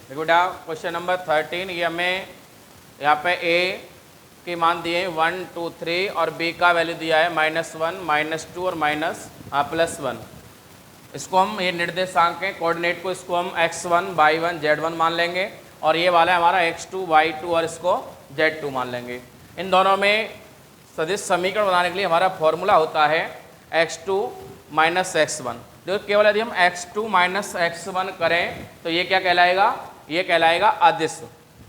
देखो बेटा question number 13, ये हमें यहाँ पे ए के मान दिए हैं 1 2 3 और बी का वैल्यू दिया है -1 -2 और +1। इसको हम ये निर्देशांक के कोऑर्डिनेट को इसको हम x1 y1 z1 मान लेंगे और ये वाला है हमारा x2 y2 और इसको z2 मान लेंगे। इन दोनों में सदिश समीकरण बनाने के लिए हमारा फॉर्मूला होता है x2 - x1। जो केवल यदि हम x2 - x1 करें तो ये क्या कहलाएगा, ये कहलाएगा अदिश।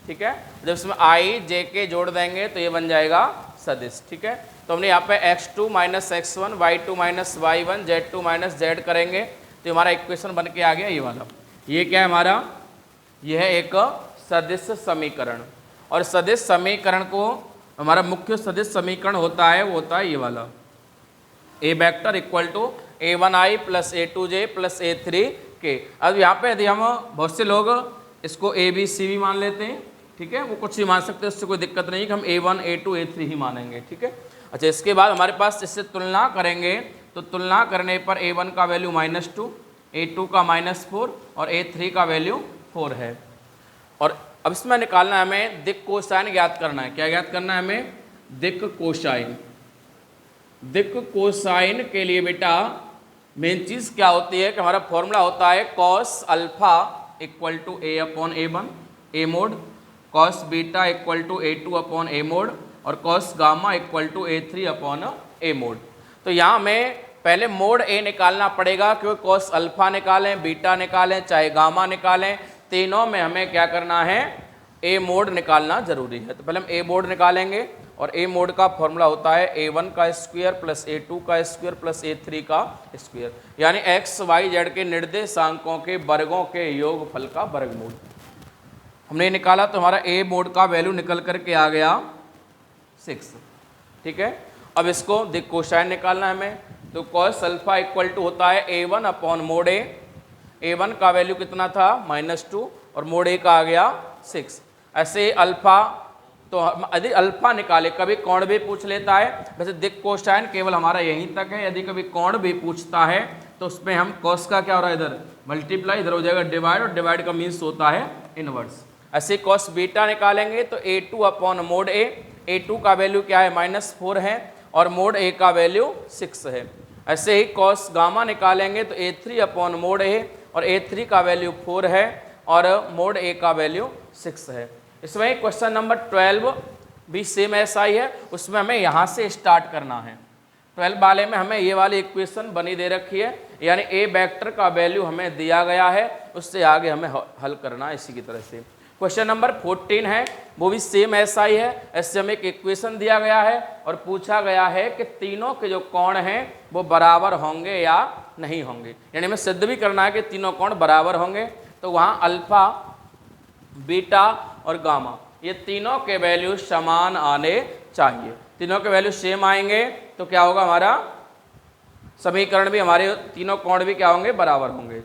ठीक है, जब इसमें i j के जोड़ देंगे तो ये बन जाएगा सदिश। ठीक है, तो हमने यहाँ पे x2 - x1 y2 - y1 z2 - z करेंगे तो हमारा इक्वेशन बन के आ गया ये वाला। ये क्या है हमारा, यह है एक सदिश समीकरण। और सदिश समीकरण को हमारा मुख्य सदिश समीकरण होता है, वो होता है ये वाला a vector equal to a1i + a2j + a3k। अब यहाँ पे यदि हम बहुत से लोग इसको a b c भी मान लेते हैं, ठीक है, वो कुछ भी मान सकते हैं, उससे कोई दिक्कत नहीं कि हम a1 a2 a3 ही मानेंगे। ठीक है, अच्छा इसके बाद हमारे पास इससे तुलना करेंगे तो तुलना करने पर a1 का वैल्यू -2, a2 का -4 और a3 का वैल्यू 4 है। और अब इसमें निकालना है हमें दिक् कोसाइन ज्ञात करना है। क्या ज्ञात करना है हमें, दिक् कोसाइन। दिक् कोसाइन के लिए बेटा मेन चीज़ क्या होती है कि हमारा फॉर्मूला होता है cos alpha equal to a/a1 a mod, cos beta equal to a2/a mod और cos gamma equal to a3/a mod. तो यहाँ हमें पहले मोड a निकालना पड़ेगा, क्योंकि cos अल्फा निकालें, बीटा निकालें, चाहे गामा निकालें, तीनों में हमें क्या करना है, a मोड निकालना जरूरी है। तो पहले हम a मोड निकालेंगे और a मोड का फॉर्मूला होता है a1 का स्क्वायर + a2 का स्क्वायर + a3 का स्क्वायर, यानी x y z के निर्देशांकों के वर्गों के योगफल का वर्गमूल। हमने निकाला तो हमारा a मोड का वैल्यू निकल करके आ गया 6। ठीक है, अब इसको दिक् कोसाइन निकालना है हमें, तो cos अल्फा इक्वल टू होता है a1/mod a। a1 का वैल्यू कितना था -2 और मोड a का आ गया 6। ऐसे अल्फा, तो यदि अल्फा निकाले, कभी कोण भी पूछ लेता है, वैसे दिक् कोसाइन केवल हमारा यहीं तक है। यदि कभी कोण भी पूछता है तो उसमें हम cos का क्या हो रहा है, इधर मल्टीप्लाई, इधर हो जाएगा डिवाइड, और डिवाइड का मीन्स होता है इनवर्स। ऐसे cos बीटा निकालेंगे तो a2/mod a, a2 का वैल्यू क्या है -4 है और मोड a का वैल्यू 6 है। ऐसे ही cos गामा निकालेंगे तो a3/mod a और a3 का वैल्यू 4 है और मोड a का वैल्यू 6 है। इसमें क्वेश्चन नंबर 12 भी सेम ऐसा ही है, उसमें हमें यहाँ से स्टार्ट करना है। 12 वाले में हमें ये वाली इक्वेशन बनी दे रखी है, यानी a वेक्टर का वैल्यू हमें दिया गया है, उससे आगे हमें हल करना है इसी की तरह से। क्वेश्चन नंबर 14 है, वो भी सेम ऐसा ही है। ऐसे हमें एक इक्वेशन दिया गया है और पूछा गया है कि तीनों के जो कोण हैं वो बराबर होंगे या नहीं होंगे, यानी हमें सिद्ध भी करना है कि तीनों कोण बराबर होंगे। तो वहाँ अल्फा, बीटा और गामा, ये तीनों के वैल्यू समान आने चाहिए। तीनों के वैल्यू सेम आएंगे तो क्या होगा, हमारा समीकरण भी, हमारे तीनों कोण भी क्या होंगे, बराबर होंगे।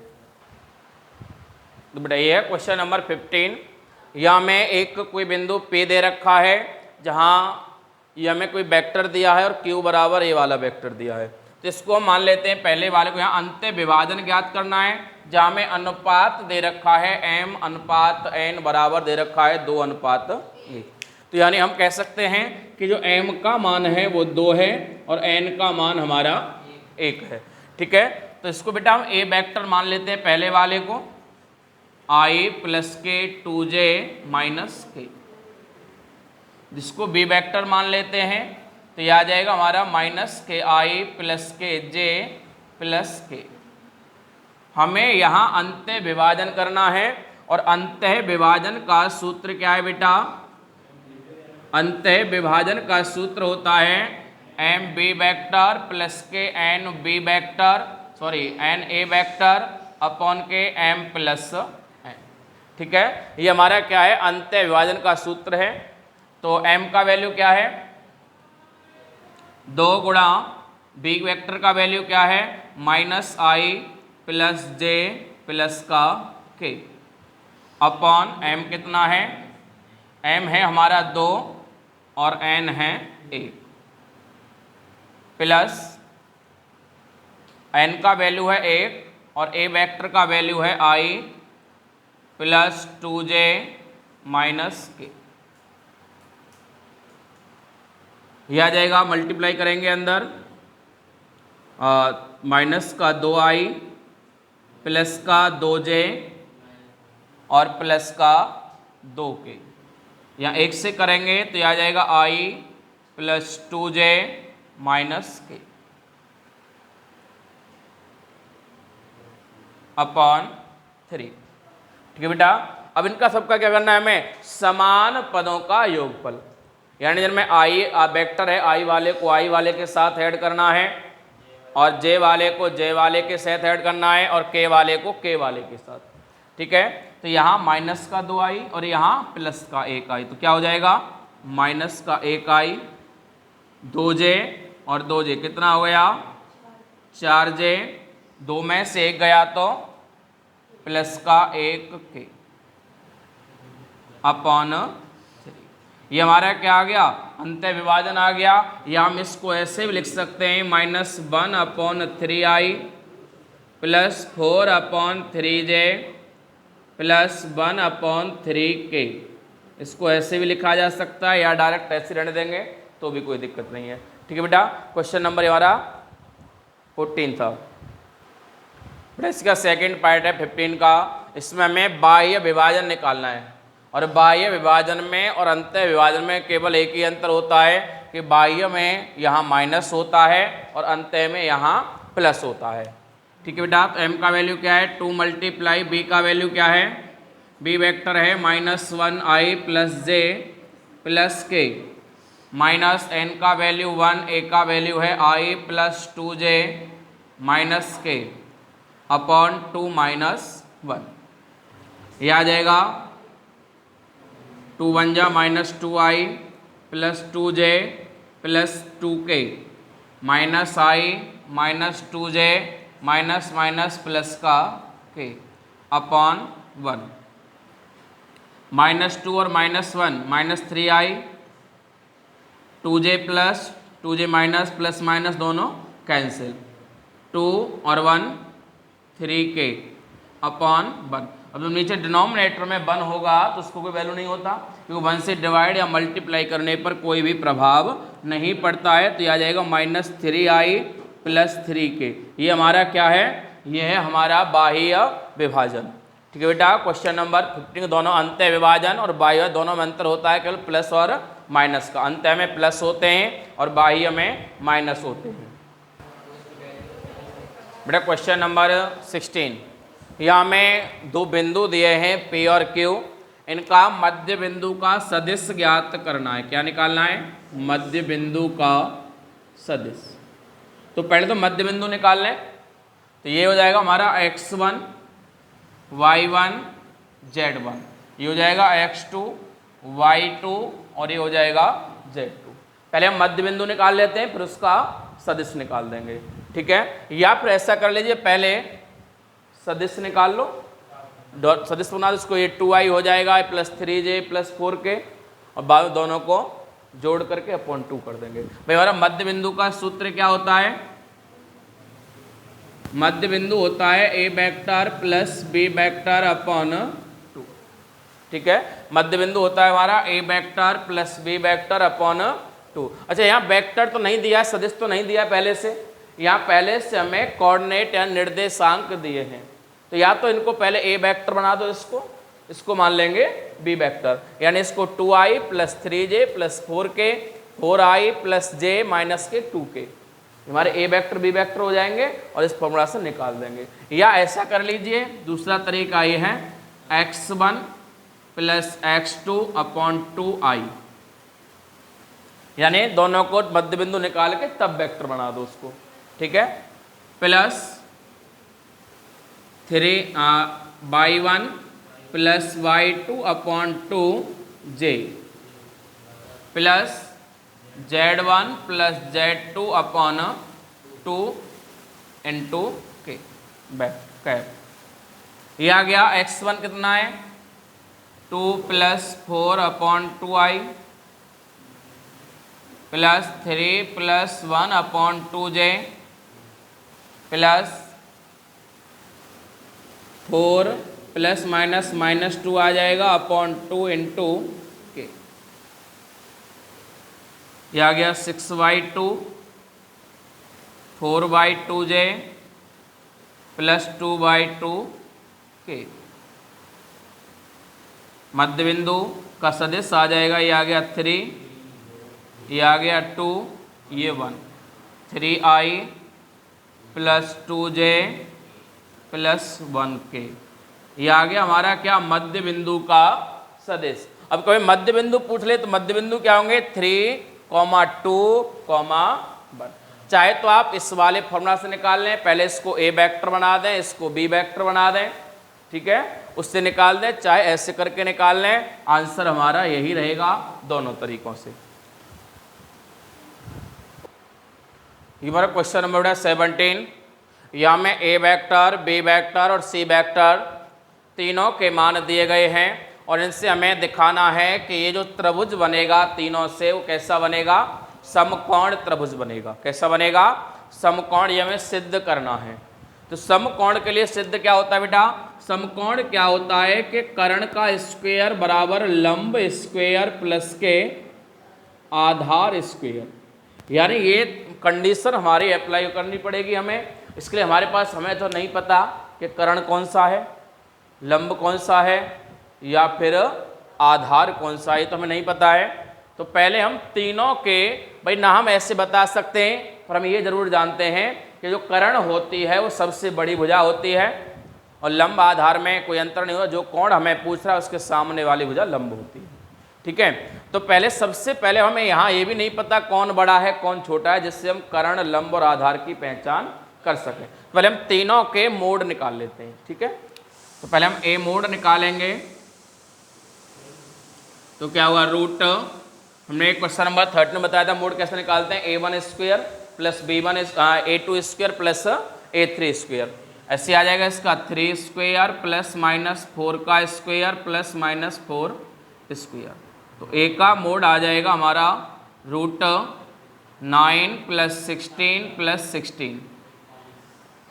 तो बेटा ये है क्वेश्चन नंबर 15। यहाँ में एक कोई बिंदु P दे रखा है, जहाँ ये हमें कोई वेक्टर दिया है और Q बराबर ये वाला वेक्टर दिया है। तो इसको हम मान लेते हैं पहले वाले को, यहाँ अंत्य विभाजन ज्ञात करना है, जहाँ में अनुपात दे रखा है m/n बराबर दे रखा है 2:1। तो यानी हम कह सकते हैं कि जो m का मान है वो 2 है और n का मान हमारा 1 है। ठीक है, तो इसको बेटा हम a वेक्टर मान लेते हैं पहले वाले को, i + k 2j - k। जिसको b वेक्टर मान लेते हैं तो यह आ जाएगा हमारा -ki + kj + k। हमें यहाँ अंत्य विभाजन करना है और अंत्य विभाजन का सूत्र क्या है बेटा, अंत्य विभाजन का सूत्र होता है mb vector + k nb vector, na vector upon के m + n। ठीक है, ये हमारा क्या है, अंत्य विभाजन का सूत्र है। तो m का वैल्यू क्या है, 2 गुणा b वेक्टर का वैल्यू क्या है, -i + j + का k अपॉन m कितना है, m है हमारा 2 और n है 1, प्लस n का वैल्यू है 1 और a वेक्टर का वैल्यू है i प्लस 2j माइनस के। यह आ जाएगा, मल्टीप्लाई करेंगे अंदर माइनस का 2i प्लस का 2j और प्लस का 2k। यहाँ एक से करेंगे तो यह आ जाएगा i प्लस 2j माइनस के अपॉन 3। ठीक है बेटा, अब इनका सबका क्या करना है, हमें समान पदों का योगफल, यानी जिनमें आई वेक्टर है आई वाले को आई वाले के साथ ऐड करना है और जे वाले को जे वाले के साथ ऐड करना है और के वाले को के वाले के साथ। ठीक है, तो यहाँ माइनस का 2i और यहाँ प्लस का 1i, तो क्या हो जाएगा माइनस का 1i 2j और 2j कितना हो गया 4j, 2 में से 1 गया तो प्लस का 1k अपॉन 3। ये हमारा क्या आ गया, अंतः विभाजन आ गया, या हम इसको ऐसे भी लिख सकते हैं -1 upon 3i plus 4 upon 3j plus 1 upon 3k। इसको ऐसे भी लिखा जा सकता है या डायरेक्ट ऐसे रहने देंगे तो भी कोई दिक्कत नहीं है। ठीक है बेटा, क्वेश्चन नंबर हमारा 14 था बेटा। इसका सेकंड पार्ट है 15 का। इसमें हमें बाह्य विभाजन निकालना है और बाह्य विभाजन में और अंतः विभाजन में केवल एक ही अंतर होता है कि बाह्य में यहाँ माइनस होता है और अंतः में यहाँ प्लस होता है। ठीक है बेटा, तो m का वैल्यू क्या है 2 मल्टीप्लाई b का वैल्यू क्या है, b वेक्टर है -1i plus j plus k minus n का वैल्यू 1, a का वैल्यू है i plus 2j minus k upon 2 minus 1। यह आ जाएगा 2 1 जा -2i plus 2j plus 2k minus i minus 2j minus minus plus का k upon 1। -2 और -1 -3i 2j plus 2j minus plus minus दोनों cancel, 2 और 1 3k upon 1। अब जब नीचे डिनोमिनेटर में 1 होगा तो उसको कोई वैल्यू नहीं होता, क्योंकि 1 से डिवाइड या मल्टीप्लाई करने पर कोई भी प्रभाव नहीं पड़ता है। तो यह आ जाएगा -3i प्लस 3k। ये हमारा क्या है, ये है हमारा बाह्य विभाजन। ठीक है बेटा, क्वेश्चन नंबर 15 दोनों अंतः विभाजन और बाह्य दोनों में अंतर होता है केवल प्लस और माइनस का। अंतः में प्लस होते हैं और बाह्य में माइनस होते हैं। बेटा क्वेश्चन नंबर 16, यहाँ में 2 बिंदु दिए हैं P और Q, इनका मध्य बिंदु का सदिश ज्ञात करना है। क्या निकालना है, मध्य बिंदु का सदिश। तो पहले तो मध्य बिंदु निकाल लें, तो ये हो जाएगा हमारा x1 y1 z1, ये हो जाएगा x2 y2 और ये हो जाएगा z2। पहले हम मध्य बिंदु निकाल लेते हैं फिर उसका सदिश निकाल देंगे। ठीक है, या फिर ऐसा कर लीजिए पहले सदिश निकाल लो, सदिश बना दो इसको, ये 2i हो जाएगा प्लस 3j प्लस 4k और बाद दोनों को जोड़ करके अपॉन 2 कर देंगे। भाई हमारा मध्य बिंदु का सूत्र क्या होता है, मध्य बिंदु होता है a vector plus b vector upon 2। ठीक है, मध्य बिंदु होता है हमारा a vector plus b vector upon 2। अच्छा, यहाँ वेक्टर तो नहीं दिया है, सदिश तो नहीं दिया है पहले से, यहाँ पहले से हमें कोऑर्डिनेट या निर्देशांक दिए हैं, तो या तो इनको पहले a वेक्टर बना दो, इसको मान लेंगे b वेक्टर, यानी इसको 2i plus 3j plus 4k 4i plus j minus के 2k हमारे a वेक्टर b वेक्टर हो जाएंगे और इस फॉर्मूला से निकाल देंगे। या ऐसा कर लीजिए, दूसरा तरीका ये है x1 plus x2 upon 2i, यानी दोनों को मध्य बिंदु निकाल के तब वेक्टर बना दो उसको। ठीक है, plus 3y1 plus y2 upon 2j plus z1 plus z2 upon 2 into के कैप। ये आ गया x1 कितना है 2 plus 4 upon 2i plus 3 plus 1 upon 2j plus 4 plus minus minus 2 आ जाएगा अपॉन 2 इंटू के। ये आ गया 6/2 4/2j प्लस 2/2 के। मध्य बिंदु का सदिश आ जाएगा, ये आ गया 3, ये आ गया 2, ये 1, 3i plus 2j plus 1k। ये आ गया हमारा क्या, मध्य बिंदु का सदिश। अब कभी मध्य बिंदु पूछ ले तो मध्य बिंदु क्या होंगे, 3, 2, 1। चाहे तो आप इस वाले फॉर्मूला से निकाल लें, पहले इसको ए वेक्टर बना दें, इसको बी वेक्टर बना दें, ठीक है, उससे निकाल दें, चाहे ऐसे करके निकाल लें, आंसर हमारा यही रहेगा दोनों तरीकों से। ये हमारा क्वेश्चन नंबर 17। यहाँ में ए वेक्टर, बी वेक्टर और सी वेक्टर तीनों के मान दिए गए हैं और इनसे हमें दिखाना है कि ये जो त्रिभुज बनेगा तीनों से वो कैसा बनेगा, समकोण त्रिभुज बनेगा। कैसा बनेगा, समकोण। ये हमें सिद्ध करना है। तो समकोण के लिए सिद्ध क्या होता है बेटा, समकोण क्या होता है कि कर्ण का स्क्वायर बराबर लंब स्क्वायर प्लस के आधार स्क्वायर। यानी ये कंडीशन हमारी अप्लाई करनी पड़ेगी हमें। इसके लिए हमारे पास, हमें तो नहीं पता कि कर्ण कौन सा है, लंब कौन सा है या फिर आधार कौन सा है, तो हमें नहीं पता है। तो पहले हम तीनों के, भाई ना हम ऐसे बता सकते हैं, पर हम ये जरूर जानते हैं कि जो कर्ण होती है वो सबसे बड़ी भुजा होती है और लंब आधार में कोई अंतर नहीं होता। जो कोण हमें पूछ रहा है उसके सामने वाली भुजा लंब होती है, ठीक है। तो पहले, सबसे पहले हमें यहाँ ये भी नहीं पता कौन बड़ा है कौन छोटा है, जिससे हम कर्ण, लंब और आधार की पहचान कर सकें। पहले हम तीनों के मोड निकाल लेते हैं, ठीक है। तो पहले हम ए मोड निकालेंगे। तो क्या हुआ, रूट, हमने क्वेश्चन नंबर 13 में बताया था मोड कैसे निकालते हैं, a1 square plus b1 a2 square plus a3 square. ऐसे आ जाएगा इसका 3 स्क्वायर प्लस माइनस 4 का स्क्वायर प्लस माइनस 4 स्क्वायर। तो a का मोड आ जाएगा हमारा रूट 9 प्लस 16 प्लस 16।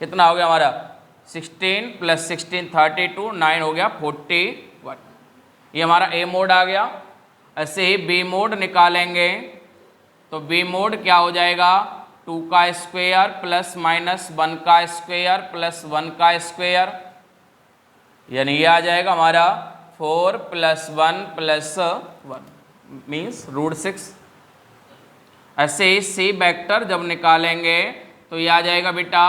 कितना हो गया हमारा, 16 प्लस 16 32, 9 हो गया 41। ये हमारा ए मोड आ गया। ऐसे ही बी मोड निकालेंगे तो बी मोड क्या हो जाएगा, 2 का स्क्वायर प्लस माइनस 1 का स्क्वायर प्लस 1 का स्क्वायर, यानी ये आ जाएगा हमारा 4 प्लस 1 प्लस 1 मीन्स रूट 6। ऐसे ही सी वेक्टर जब निकालेंगे तो ये आ जाएगा बेटा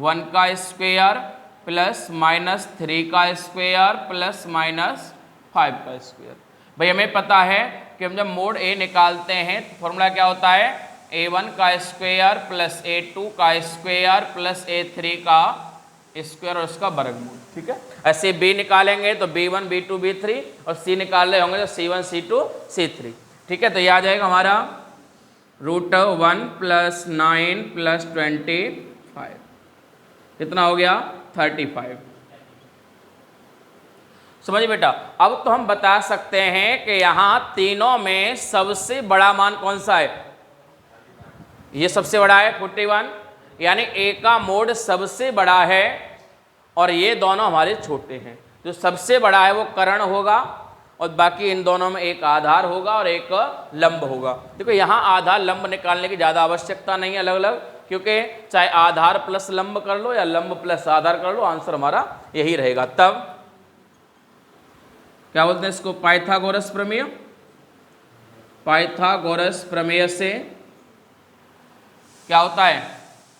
1 का स्क्वायर प्लस माइनस 3 का स्क्वायर प्लस माइनस 5 का स्क्वायर। भाई हमें पता है कि हम जब मोड ए निकालते हैं तो फॉर्मूला क्या होता है, a1 का स्क्वायर प्लस a2 का स्क्वायर प्लस a3 का स्क्वायर और उसका वर्गमूल, ठीक है। ऐसे b निकालेंगे तो b1 b2 b3 और c निकाल रहे होंगे तो c1 c2 c3, ठीक है। तो ये आ जाएगा हमारा रूट 1 प्लस 9 प्लस 25, कितना हो गया 35। समझिए बेटा, अब तो हम बता सकते हैं कि यहाँ तीनों में सबसे बड़ा मान कौन सा है, ये सबसे बड़ा है 41, यानी ए का मोड सबसे बड़ा है और ये दोनों हमारे छोटे हैं। जो सबसे बड़ा है वो कर्ण होगा और बाकी इन दोनों में एक आधार होगा और एक लंब होगा। देखो यहाँ आधार लंब निकालने की ज़्यादा आवश्यकता नहीं है अलग अलग, क्योंकि चाहे आधार प्लस लंब कर लो या लंब प्लस आधार कर लो, आंसर हमारा यही रहेगा। तब क्या बोलते हैं इसको, पाइथागोरस प्रमेय। पाइथागोरस प्रमेय से क्या होता है,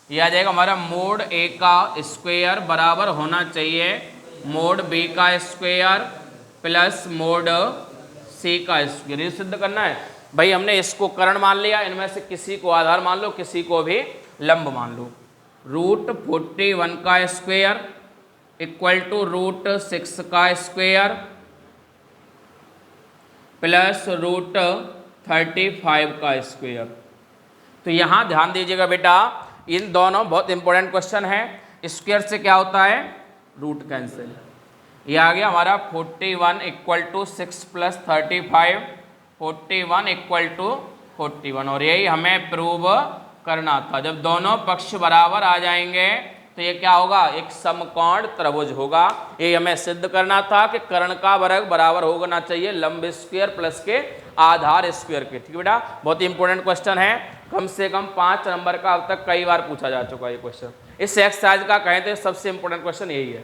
ये आ जाएगा हमारा मोड ए का स्क्वायर बराबर होना चाहिए मोड बी का स्क्वायर प्लस मोड सी का स्क्वायर। ये सिद्ध करना है। भाई हमने इसको कर्ण मान लिया, इनमें से किसी को आधार मान लो, किसी को भी लंब मान लो। रूट 41 का स्क्वायर इक्वल टू रूट 6 का स्क्वायर प्लस रूट 35 का स्क्वायर। तो यहाँ ध्यान दीजिएगा बेटा, इन दोनों बहुत इंपॉर्टेंट क्वेश्चन हैं। स्क्वायर से क्या होता है, रूट कैंसिल। ये आ गया हमारा 41 equal to 6 plus 35, 41 equal to 41। और यही हमें प्रूव करना था। जब दोनों पक्ष बराबर आ जाएंगे तो ये क्या होगा, एक समकोण त्रिभुज होगा। ये हमें सिद्ध करना था कि कर्ण का वर्ग बराबर होना चाहिए लंब स्क्वायर प्लस के आधार स्क्वायर के। ठीक है बेटा, बहुत ही इंपॉर्टेंट क्वेश्चन है, कम से कम 5 नंबर का अब तक कई बार पूछा जा चुका है ये क्वेश्चन। इस एक्सरसाइज का कहें तो सबसे इंपॉर्टेंट क्वेश्चन यही है।